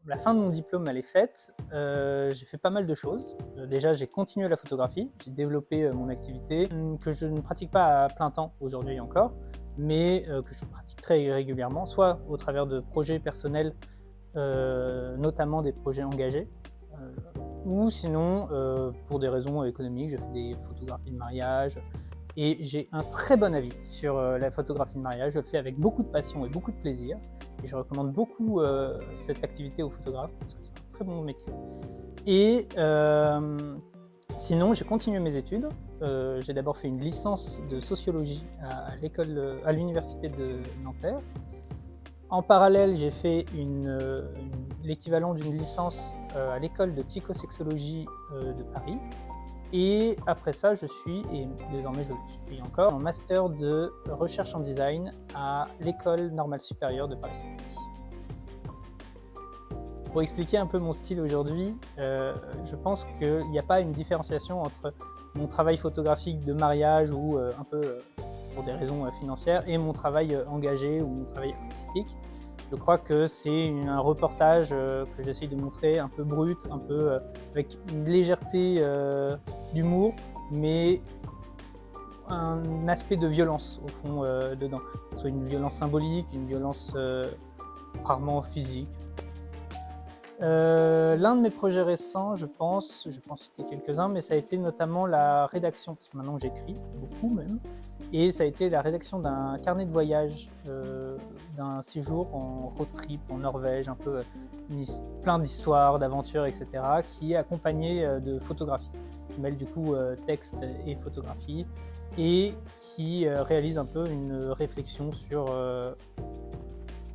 la fin de mon diplôme, elle est faite. J'ai fait pas mal de choses. Déjà, j'ai continué la photographie, j'ai développé mon activité, que je ne pratique pas à plein temps aujourd'hui encore, mais que je pratique très régulièrement, soit au travers de projets personnels, notamment des projets engagés, ou sinon pour des raisons économiques. Je fais des photographies de mariage, et j'ai un très bon avis sur la photographie de mariage. Je le fais avec beaucoup de passion et beaucoup de plaisir. Et je recommande beaucoup cette activité aux photographes parce que c'est un très bon métier. Et sinon, j'ai continué mes études. J'ai d'abord fait une licence de sociologie à l'université de Nanterre. En parallèle, j'ai fait l'équivalent d'une licence à l'école de psychosexologie de Paris. Et après ça, et désormais je le suis encore, en master de recherche en design à l'École normale supérieure de Paris-Saclay. Pour expliquer un peu mon style aujourd'hui, je pense qu'il n'y a pas une différenciation entre mon travail photographique de mariage ou un peu pour des raisons financières et mon travail engagé ou mon travail artistique. Je crois que c'est un reportage que j'essaye de montrer un peu brut, un peu avec une légèreté d'humour, mais un aspect de violence au fond dedans. Que ce soit une violence symbolique, une violence rarement physique. L'un de mes projets récents, je pense citer quelques-uns, mais ça a été notamment la rédaction, parce que maintenant j'écris, beaucoup même, et ça a été la rédaction d'un carnet de voyage, d'un séjour en road trip en Norvège, un peu plein d'histoires, d'aventures, etc., qui est accompagné de photographies, qui mêle du coup texte et photographie, et qui réalise un peu une réflexion sur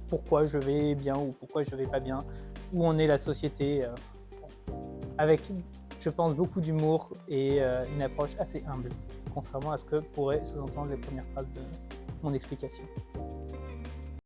pourquoi je vais bien ou pourquoi je vais pas bien, où en est la société, avec, je pense, beaucoup d'humour et une approche assez humble, contrairement à ce que pourraient sous-entendre les premières phrases de mon explication.